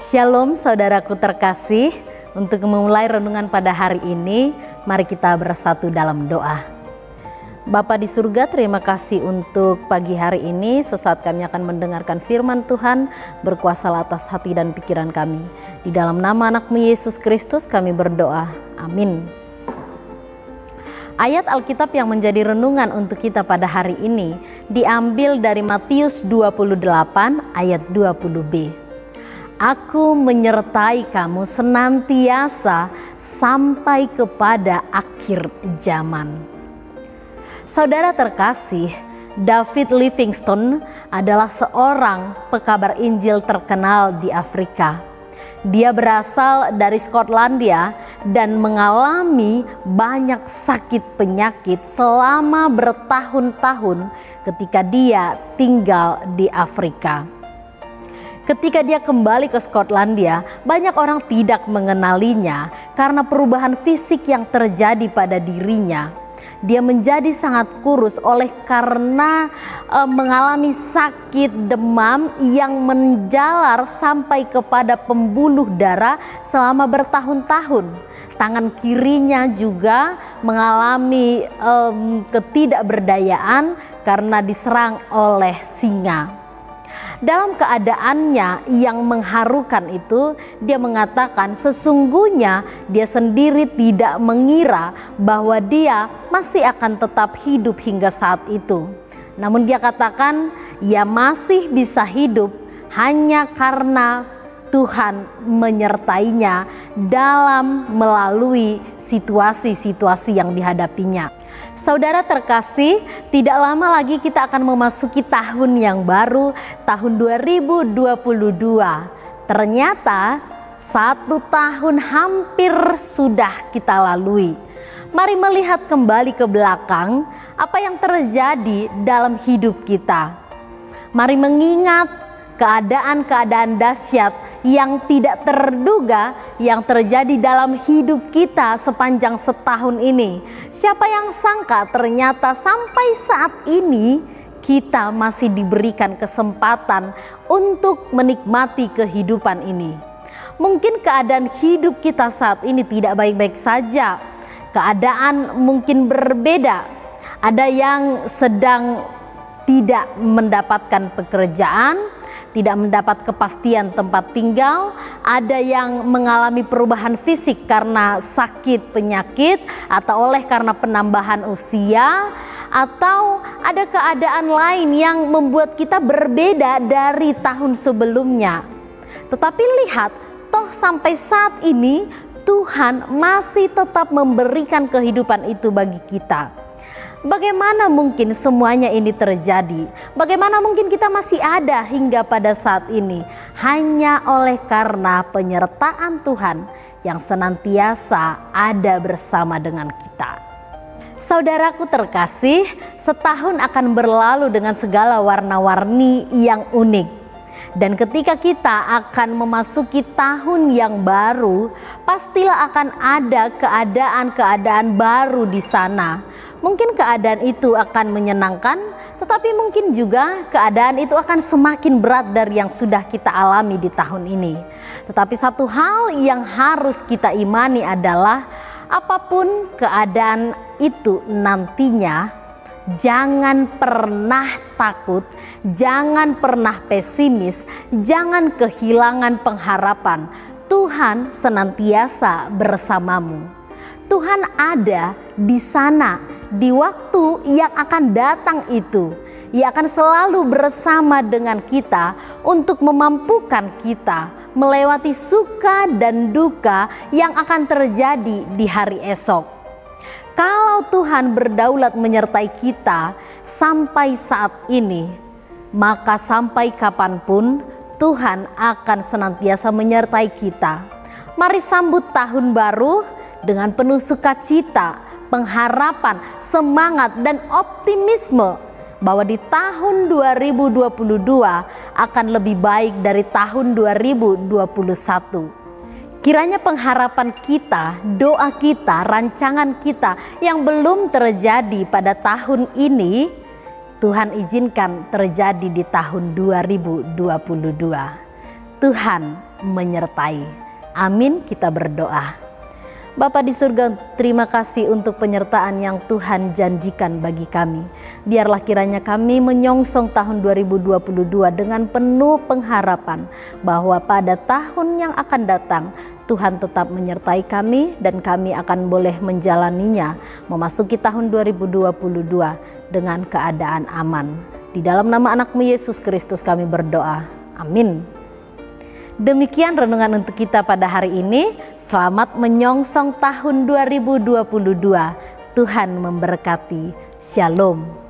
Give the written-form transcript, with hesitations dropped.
Shalom saudaraku terkasih, untuk memulai renungan pada hari ini, mari kita bersatu dalam doa. Bapa di surga, terima kasih untuk pagi hari ini. Sesaat kami akan mendengarkan firman Tuhan, berkuasa atas hati dan pikiran kami. Di dalam nama anakmu Yesus Kristus kami berdoa, amin. Ayat Alkitab yang menjadi renungan untuk kita pada hari ini diambil dari Matius 28 ayat 20b. Aku menyertai kamu senantiasa sampai kepada akhir zaman. Saudara terkasih, David Livingstone adalah seorang pekabar Injil terkenal di Afrika. Dia berasal dari Skotlandia dan mengalami banyak sakit penyakit selama bertahun-tahun ketika dia tinggal di Afrika. Ketika dia kembali ke Skotlandia, banyak orang tidak mengenalinya karena perubahan fisik yang terjadi pada dirinya. Dia menjadi sangat kurus oleh karena mengalami sakit demam yang menjalar sampai kepada pembuluh darah selama bertahun-tahun. Tangan kirinya juga mengalami ketidakberdayaan karena diserang oleh singa. Dalam keadaannya yang mengharukan itu, dia mengatakan sesungguhnya dia sendiri tidak mengira bahwa dia masih akan tetap hidup hingga saat itu. Namun dia katakan ia masih bisa hidup hanya karena Tuhan menyertainya dalam melalui situasi-situasi yang dihadapinya. Saudara terkasih, tidak lama lagi kita akan memasuki tahun yang baru, tahun 2022. Ternyata 1 tahun hampir sudah kita lalui. Mari melihat kembali ke belakang apa yang terjadi dalam hidup kita. Mari mengingat keadaan-keadaan dahsyat yang tidak terduga yang terjadi dalam hidup kita sepanjang setahun ini. Siapa yang sangka ternyata sampai saat ini kita masih diberikan kesempatan untuk menikmati kehidupan ini. Mungkin keadaan hidup kita saat ini tidak baik-baik saja. Keadaan mungkin berbeda. Ada yang sedang tidak mendapatkan pekerjaan, tidak mendapat kepastian tempat tinggal, ada yang mengalami perubahan fisik karena sakit penyakit atau oleh karena penambahan usia, atau ada keadaan lain yang membuat kita berbeda dari tahun sebelumnya. Tetapi lihat, toh sampai saat ini Tuhan masih tetap memberikan kehidupan itu bagi kita. Bagaimana mungkin semuanya ini terjadi? Bagaimana mungkin kita masih ada hingga pada saat ini? Hanya oleh karena penyertaan Tuhan yang senantiasa ada bersama dengan kita. Saudaraku terkasih, setahun akan berlalu dengan segala warna-warni yang unik. Dan ketika kita akan memasuki tahun yang baru, pastilah akan ada keadaan-keadaan baru di sana. Mungkin keadaan itu akan menyenangkan, tetapi mungkin juga keadaan itu akan semakin berat dari yang sudah kita alami di tahun ini. Tetapi satu hal yang harus kita imani adalah apapun keadaan itu nantinya, jangan pernah takut, jangan pernah pesimis, jangan kehilangan pengharapan. Tuhan senantiasa bersamamu. Tuhan ada di sana di waktu yang akan datang itu. Ia akan selalu bersama dengan kita untuk memampukan kita melewati suka dan duka yang akan terjadi di hari esok. Kalau Tuhan berdaulat menyertai kita sampai saat ini, maka sampai kapanpun Tuhan akan senantiasa menyertai kita. Mari sambut tahun baru dengan penuh sukacita, pengharapan, semangat dan optimisme bahwa di tahun 2022 akan lebih baik dari tahun 2021. Kiranya pengharapan kita, doa kita, rancangan kita yang belum terjadi pada tahun ini, Tuhan izinkan terjadi di tahun 2022. Tuhan menyertai. Amin, kita berdoa. Bapa di surga, terima kasih untuk penyertaan yang Tuhan janjikan bagi kami. Biarlah kiranya kami menyongsong tahun 2022 dengan penuh pengharapan bahwa pada tahun yang akan datang Tuhan tetap menyertai kami dan kami akan boleh menjalaninya memasuki tahun 2022 dengan keadaan aman. Di dalam nama anak-Mu Yesus Kristus kami berdoa. Amin. Demikian renungan untuk kita pada hari ini. Selamat menyongsong tahun 2022. Tuhan memberkati. Shalom.